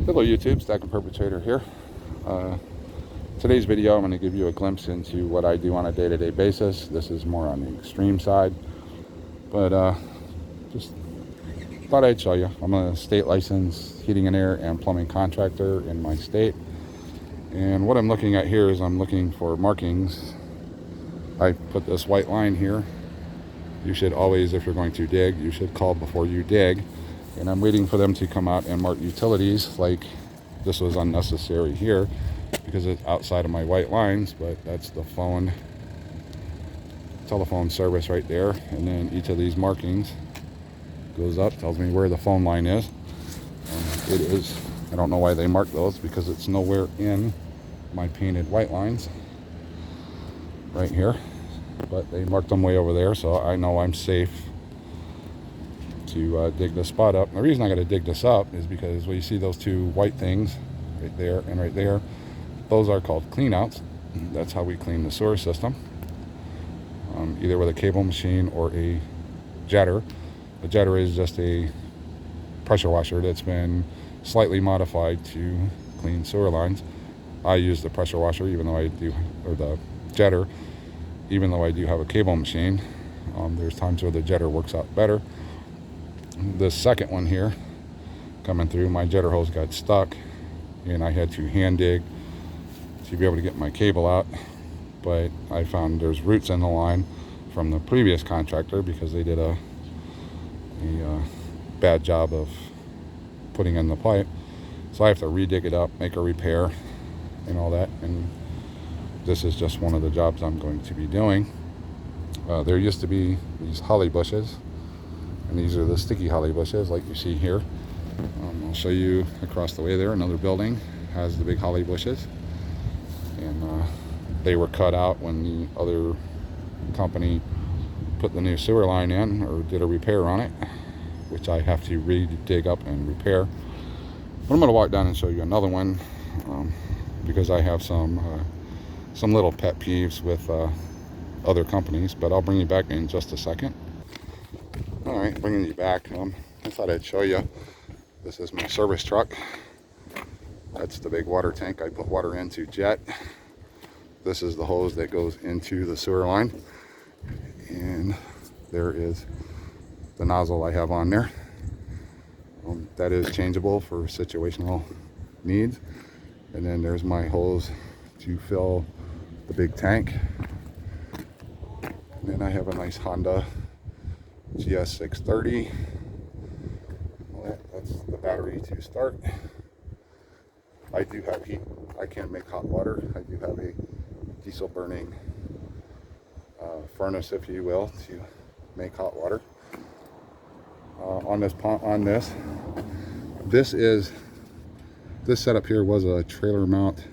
Hello YouTube, Stack and Perpetrator here. Today's video I'm going to give you a glimpse into what I do on a day-to-day basis. This is more on the extreme side, but just thought I'd show you. I'm a state licensed heating and air and plumbing contractor in my state, and what I'm looking at here is I'm looking for markings. I put this white line here. You should always, if you're going to dig, you should call before you dig. And I'm waiting for them to come out and mark utilities. Like this was unnecessary here because it's outside of my white lines, but that's the telephone service right there. And then each of these markings goes up, tells me where the phone line is. It is, I don't know why they mark those because it's nowhere in my painted white lines right here, but they marked them way over there, so I know I'm safe to dig this spot up. And the reason I got to dig this up is because when you see those two white things right there and right there, those are called cleanouts. That's how we clean the sewer system, either with a cable machine or a jetter. A jetter is just a pressure washer that's been slightly modified to clean sewer lines. I use the pressure washer even though I do, or the jetter, even though I do have a cable machine. There's times where the jetter works out better. This second one here coming through, my jetter hose got stuck and I had to hand dig to be able to get my cable out, but I found there's roots in the line from the previous contractor because they did a bad job of putting in the pipe, so I have to re-dig it up, make a repair and all that, and this is just one of the jobs I'm going to be doing. There used to be these holly bushes, and these are the sticky holly bushes like you see here. I'll show you across the way there, another building has the big holly bushes, and they were cut out when the other company put the new sewer line in or did a repair on it, which I have to re-dig up and repair. But I'm going to walk down and show you another one, because I have some little pet peeves with other companies, but I'll bring you back in just a second. All right, bringing you back. I thought I'd show you. This is my service truck. That's the big water tank I put water into jet. This is the hose that goes into the sewer line. And there is the nozzle I have on there. That is changeable for situational needs. And then there's my hose to fill the big tank. And then I have a nice Honda GS630. That's the battery to start. I do have heat. I can make hot water. I do have a diesel burning furnace, if you will, to make hot water. This setup here was a trailer mount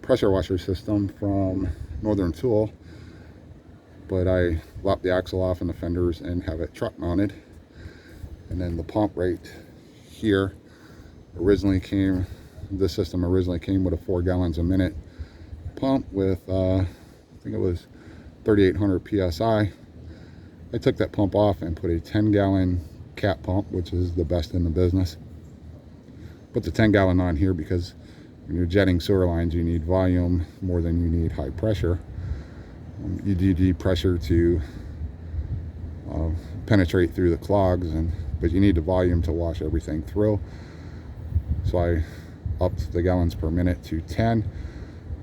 pressure washer system from Northern Tool, but I lopped the axle off and the fenders and have it truck mounted. And then the pump right here this system originally came with a 4 gallons a minute pump with I think it was 3,800 psi. I took that pump off and put a 10-gallon cat pump, which is the best in the business. Put the 10-gallon on here because when you're jetting sewer lines, you need volume more than you need high pressure. You need pressure to penetrate through the clogs, but you need the volume to wash everything through. So I upped the gallons per minute to 10.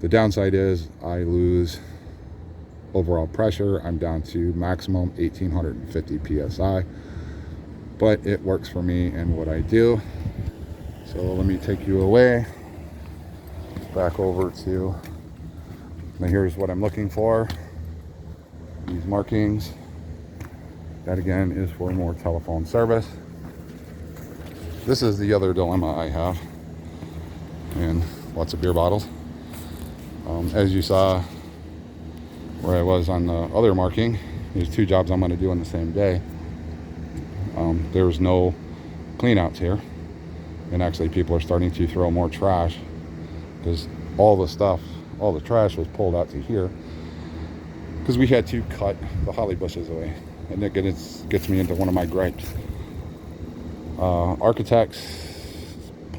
The downside is I lose overall pressure. I'm down to maximum 1,850 psi, but it works for me and what I do. So let me take you away back over to, now here's what I'm looking for. These markings. That again is for more telephone service. This is the other dilemma I have, and lots of beer bottles. As you saw where I was on the other marking, there's two jobs I'm going to do on the same day. There's no cleanouts here, and actually people are starting to throw more trash because all the trash was pulled out to here because we had to cut the holly bushes away. And that gets me into one of my gripes. Architects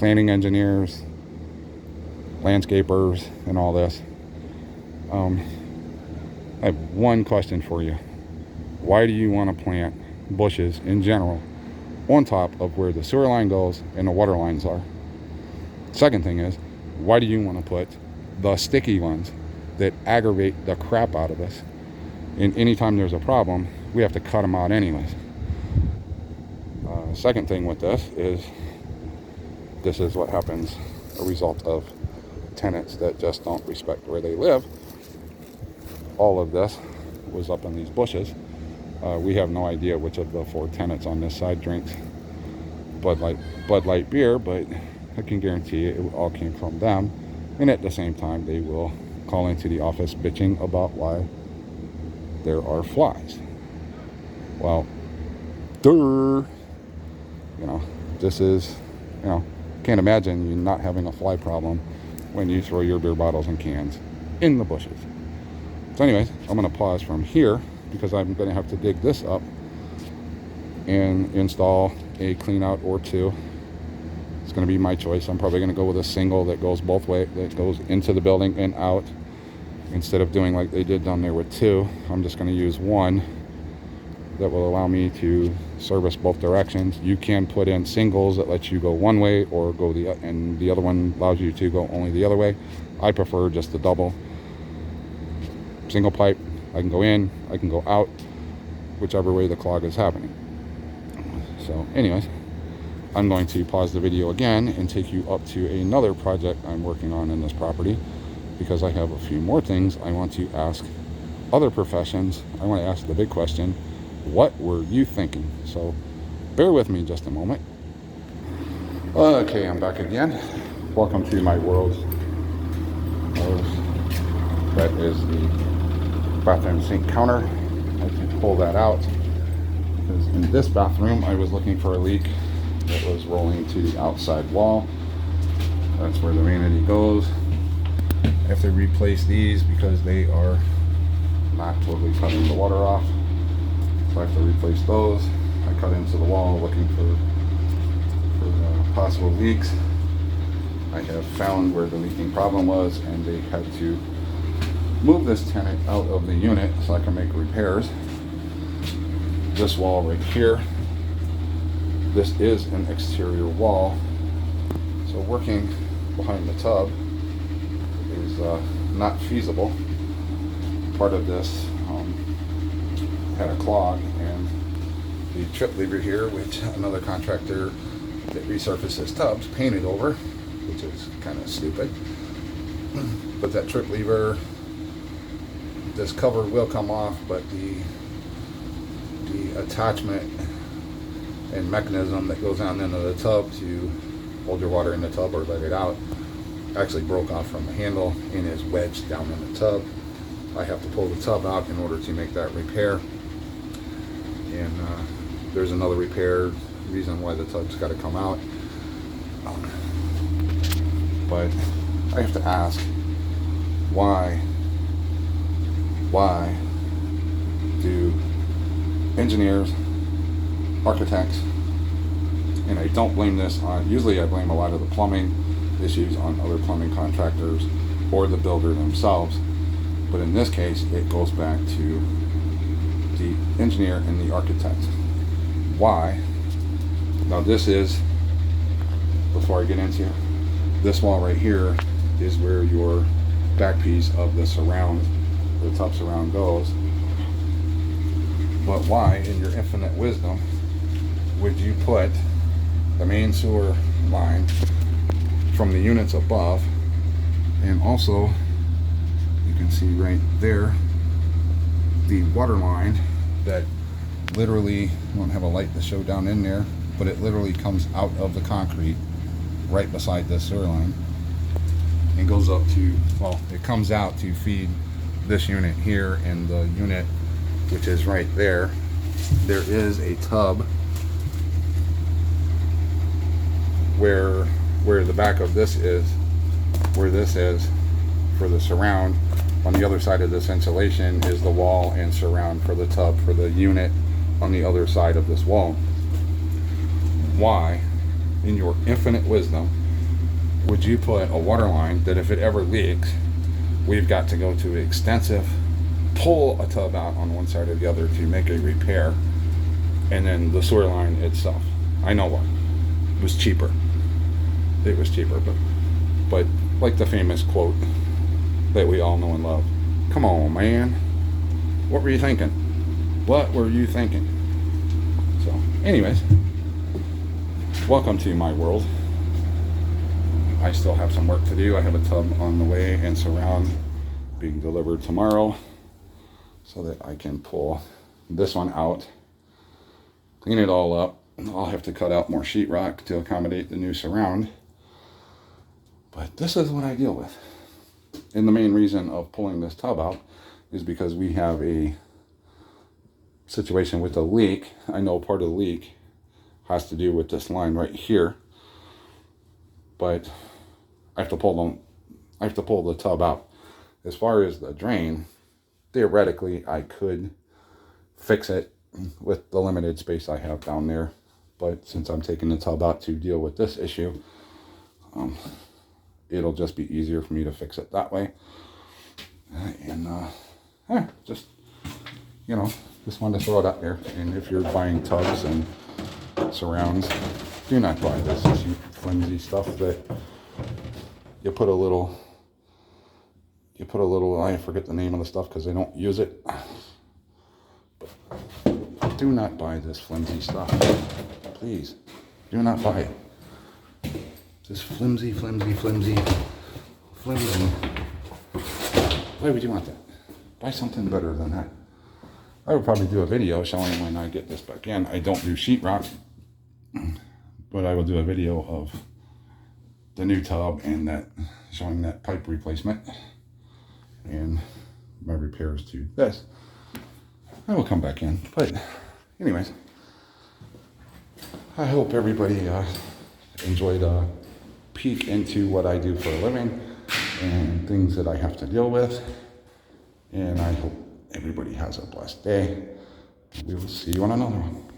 planning engineers, landscapers, and all this. I have one question for you. Why do you want to plant bushes in general on top of where the sewer line goes and the water lines are? Second thing is, why do you want to put the sticky ones that aggravate the crap out of us? And anytime there's a problem, we have to cut them out anyways. Second thing with this is what happens a result of tenants that just don't respect where they live. All of this was up in these bushes. We have no idea which of the 4 tenants on this side drinks Bud Light beer, but I can guarantee you it all came from them. And at the same time, they will call into the office bitching about why there are flies. Well, this is, can't imagine you not having a fly problem when you throw your beer bottles and cans in the bushes. So anyways, I'm going to pause from here because I'm going to have to dig this up and install a clean out or 2. It's going to be my choice. I'm probably going to go with a single that goes both ways, that goes into the building and out. Instead of doing like they did down there with 2, I'm just going to use 1 that will allow me to service both directions. You can put in singles that lets you go one way or go and the other one allows you to go only the other way. I prefer just the double. Single pipe, I can go in, I can go out, whichever way the clog is happening. So anyways, I'm going to pause the video again and take you up to another project I'm working on in this property, because I have a few more things I want to ask other professions. I want to ask the big question, what were you thinking? So bear with me just a moment. Okay, I'm back again. Welcome to my world. That is the bathroom sink counter. I can pull that out because in this bathroom I was looking for a leak that was rolling to the outside wall. That's where the vanity goes. I have to replace these because they are not totally cutting the water off, so I have to replace those. I cut into the wall looking for possible leaks. I have found where the leaking problem was, and they had to move this tenant out of the unit so I can make repairs. This wall right here, this is an exterior wall, so working behind the tub is not feasible. Part of this had a clog, and the trip lever here, which another contractor that resurfaces tubs painted over, which is kind of stupid, but that trip lever, this cover will come off, but the attachment and mechanism that goes on into the tub to hold your water in the tub or let it out actually broke off from the handle and is wedged down in the tub. I have to pull the tub out in order to make that repair, and there's another repair reason why the tub's got to come out, but I have to ask, why do engineers, architects, and I don't blame this on, usually I blame a lot of the plumbing issues on other plumbing contractors or the builder themselves, but in this case it goes back to the engineer and the architect. Why? Now this is, before I get into this wall right here, is where your back piece of the surround, the top surround goes. But why, in your infinite wisdom, would you put the main sewer line from the units above, and also you can see right there the water line that literally, I don't have a light to show down in there, but it literally comes out of the concrete right beside this sewer line and goes up to, well, it comes out to feed this unit here, and the unit which is right there, there is a tub where the back of this is, where this is for the surround. On the other side of this insulation is the wall and surround for the tub for the unit on the other side of this wall. Why, in your infinite wisdom, would you put a water line that if it ever leaks, we've got to go to extensive, pull a tub out on one side or the other to make a repair, and then the sewer line itself. I know what. It was cheaper. It was cheaper, but like the famous quote that we all know and love, come on, man. What were you thinking? What were you thinking? So, anyways, welcome to my world. I still have some work to do. I have a tub on the way and surround being delivered tomorrow so that I can pull this one out, clean it all up. I'll have to cut out more sheetrock to accommodate the new surround. But this is what I deal with. And the main reason of pulling this tub out is because we have a situation with a leak. I know part of the leak has to do with this line right here, but I have to pull the tub out. As far as the drain, theoretically I could fix it with the limited space I have down there, but since I'm taking the tub out to deal with this issue, it'll just be easier for me to fix it that way. And just, you know, just wanted to throw it out there. And if you're buying tubs and surrounds, do not buy this cheap, flimsy stuff that you put a little, I forget the name of the stuff because I don't use it. But do not buy this flimsy stuff. Please, do not buy it. This flimsy. Why would you want that? Buy something better than that. I would probably do a video showing when I get this back in. I don't do sheetrock, but I will do a video of the new tub and that, showing that pipe replacement and my repairs to this. I will come back in. But anyways, I hope everybody enjoyed a peek into what I do for a living and things that I have to deal with. And I hope everybody has a blessed day. We will see you on another one.